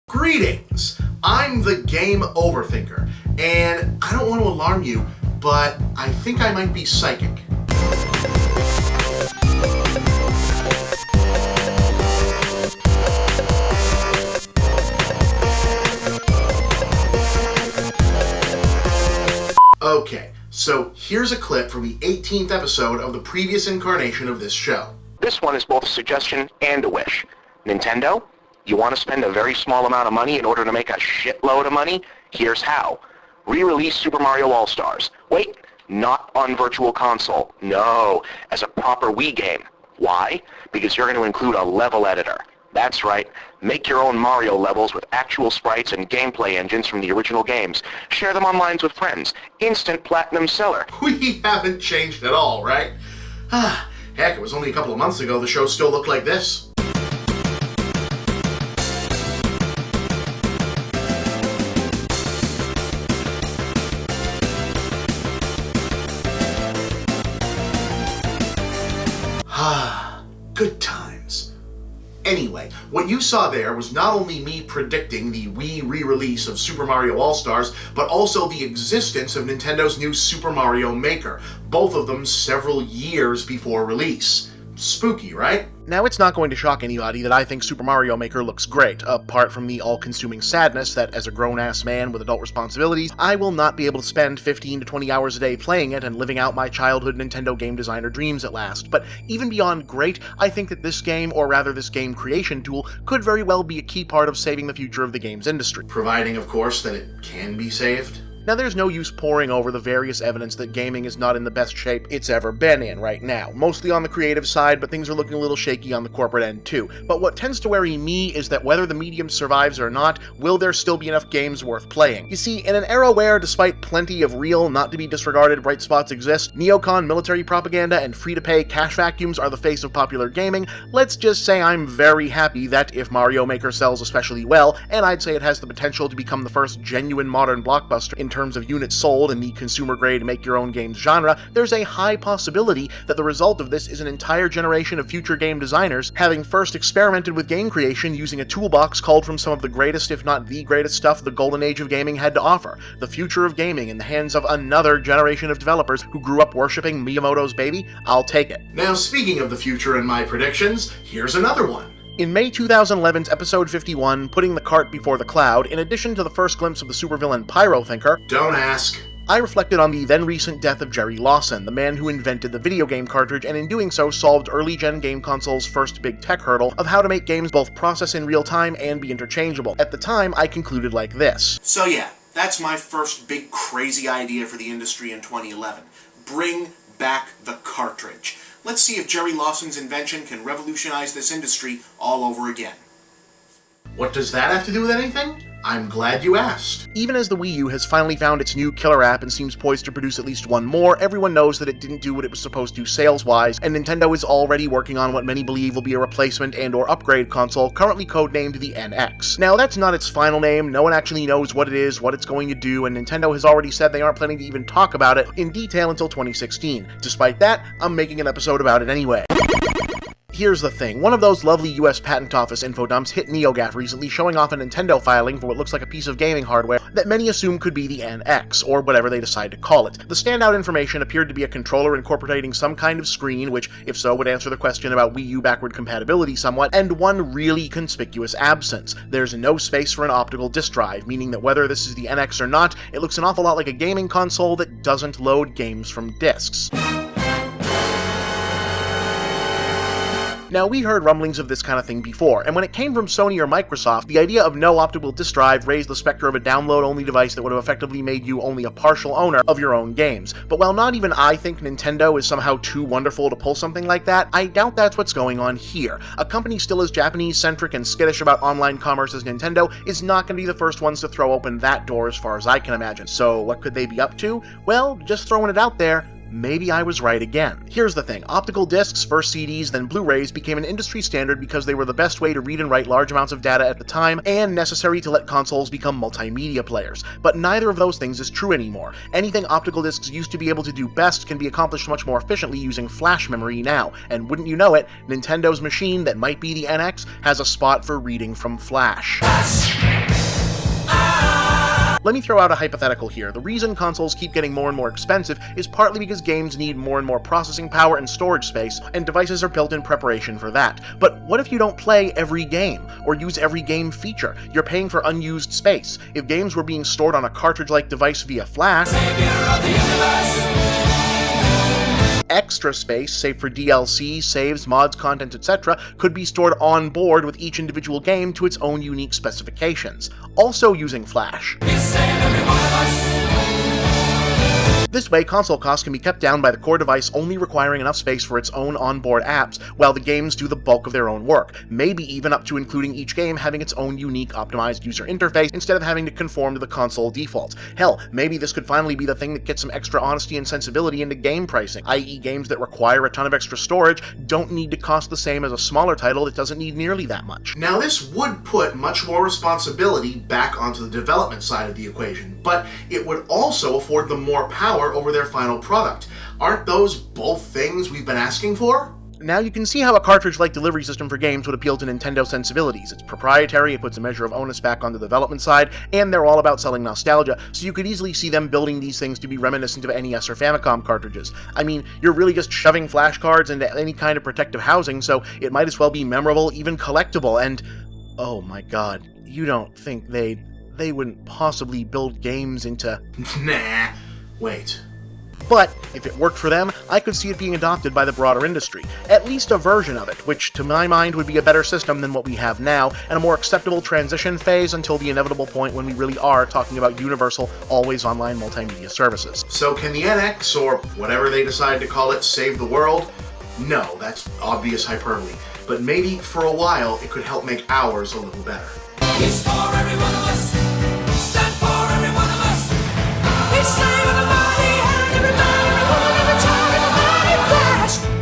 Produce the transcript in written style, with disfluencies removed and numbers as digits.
Greetings! I'm the Game Overthinker, and I don't want to alarm you, but I think I might be psychic. Okay, so here's a clip from the 18th episode of the previous incarnation of this show. This one is both a suggestion and a wish. Nintendo? You want to spend a very small amount of money in order to make a shitload of money? Here's how. Re-release Super Mario All-Stars. Wait, not on Virtual Console. No, as a proper Wii game. Why? Because you're going to include a level editor. That's right. Make your own Mario levels with actual sprites and gameplay engines from the original games. Share them online with friends. Instant platinum seller. We haven't changed at all, right? Heck, it was only a couple of months ago the show still looked like this. Good times. Anyway, what you saw there was not only me predicting the Wii re-release of Super Mario All-Stars, but also the existence of Nintendo's new Super Mario Maker, both of them several years before release. Spooky, right? Now, it's not going to shock anybody that I think Super Mario Maker looks great, apart from the all-consuming sadness that, as a grown-ass man with adult responsibilities, I will not be able to spend 15 to 20 hours a day playing it and living out my childhood Nintendo game designer dreams at last. But even beyond great, I think that this game, or rather this game creation tool, could very well be a key part of saving the future of the games industry. Providing, of course, that it can be saved. Now, there's no use poring over the various evidence that gaming is not in the best shape it's ever been in right now, mostly on the creative side, but things are looking a little shaky on the corporate end too. But what tends to worry me is that whether the medium survives or not, will there still be enough games worth playing? You see, in an era where, despite plenty of real, not-to-be-disregarded bright spots exist, neocon military propaganda and free-to-pay cash vacuums are the face of popular gaming, let's just say I'm very happy that if Mario Maker sells especially well, and I'd say it has the potential to become the first genuine modern blockbuster in terms of units sold in the consumer-grade make-your-own-games genre, there's a high possibility that the result of this is an entire generation of future game designers having first experimented with game creation using a toolbox culled from some of the greatest, if not the greatest stuff the golden age of gaming had to offer. The future of gaming in the hands of another generation of developers who grew up worshipping Miyamoto's baby? I'll take it. Now, speaking of the future and my predictions, here's another one. In May 2011's episode 51, Putting the Cart Before the Cloud, in addition to the first glimpse of the supervillain PyroThinker, don't ask, I reflected on the then-recent death of Jerry Lawson, the man who invented the video game cartridge, and in doing so solved early-gen game consoles' first big tech hurdle of how to make games both process in real time and be interchangeable. At the time, I concluded like this. So yeah, that's my first big crazy idea for the industry in 2011. Bring back the cartridge. Let's see if Jerry Lawson's invention can revolutionize this industry all over again. What does that have to do with anything? I'm glad you asked. Even as the Wii U has finally found its new killer app and seems poised to produce at least one more, everyone knows that it didn't do what it was supposed to sales-wise, and Nintendo is already working on what many believe will be a replacement and/or upgrade console, currently codenamed the NX. Now, that's not its final name, no one actually knows what it is, what it's going to do, and Nintendo has already said they aren't planning to even talk about it in detail until 2016. Despite that, I'm making an episode about it anyway. Here's the thing, one of those lovely US Patent Office infodumps hit NeoGAF recently showing off a Nintendo filing for what looks like a piece of gaming hardware that many assume could be the NX, or whatever they decide to call it. The standout information appeared to be a controller incorporating some kind of screen, which, if so, would answer the question about Wii U backward compatibility somewhat, and one really conspicuous absence. There's no space for an optical disk drive, meaning that whether this is the NX or not, it looks an awful lot like a gaming console that doesn't load games from disks. Now, we heard rumblings of this kind of thing before, and when it came from Sony or Microsoft, the idea of no optical disk drive raised the specter of a download-only device that would have effectively made you only a partial owner of your own games. But while not even I think Nintendo is somehow too wonderful to pull something like that, I doubt that's what's going on here. A company still as Japanese-centric and skittish about online commerce as Nintendo is not going to be the first ones to throw open that door as far as I can imagine. So what could they be up to? Well, just throwing it out there, maybe I was right again. Here's the thing, optical discs, first CDs, then Blu-rays became an industry standard because they were the best way to read and write large amounts of data at the time, and necessary to let consoles become multimedia players. But neither of those things is true anymore. Anything optical discs used to be able to do best can be accomplished much more efficiently using flash memory now, and wouldn't you know it, Nintendo's machine that might be the NX has a spot for reading from flash. Let me throw out a hypothetical here. The reason consoles keep getting more and more expensive is partly because games need more and more processing power and storage space, and devices are built in preparation for that. But what if you don't play every game, or use every game feature? You're paying for unused space. If games were being stored on a cartridge-like device via flash, extra space, save for DLC, saves, mods, content, etc., could be stored on board with each individual game to its own unique specifications, also using flash. This way, console costs can be kept down by the core device only requiring enough space for its own onboard apps, while the games do the bulk of their own work, maybe even up to including each game having its own unique optimized user interface instead of having to conform to the console defaults. Hell, maybe this could finally be the thing that gets some extra honesty and sensibility into game pricing, i.e. games that require a ton of extra storage don't need to cost the same as a smaller title that doesn't need nearly that much. Now this would put much more responsibility back onto the development side of the equation, but it would also afford them more power over their final product. Aren't those both things we've been asking for? Now you can see how a cartridge-like delivery system for games would appeal to Nintendo sensibilities. It's proprietary, it puts a measure of onus back on the development side, and they're all about selling nostalgia, so you could easily see them building these things to be reminiscent of NES or Famicom cartridges. I mean, you're really just shoving flashcards into any kind of protective housing, so it might as well be memorable, even collectible, and oh my god, you don't think they wouldn't possibly build games into... Nah. Wait. But if it worked for them, I could see it being adopted by the broader industry. At least a version of it, which to my mind would be a better system than what we have now, and a more acceptable transition phase until the inevitable point when we really are talking about universal, always online multimedia services. So can the NX, or whatever they decide to call it, save the world? No, that's obvious hyperbole. But maybe for a while it could help make ours a little better. It's for every one of us.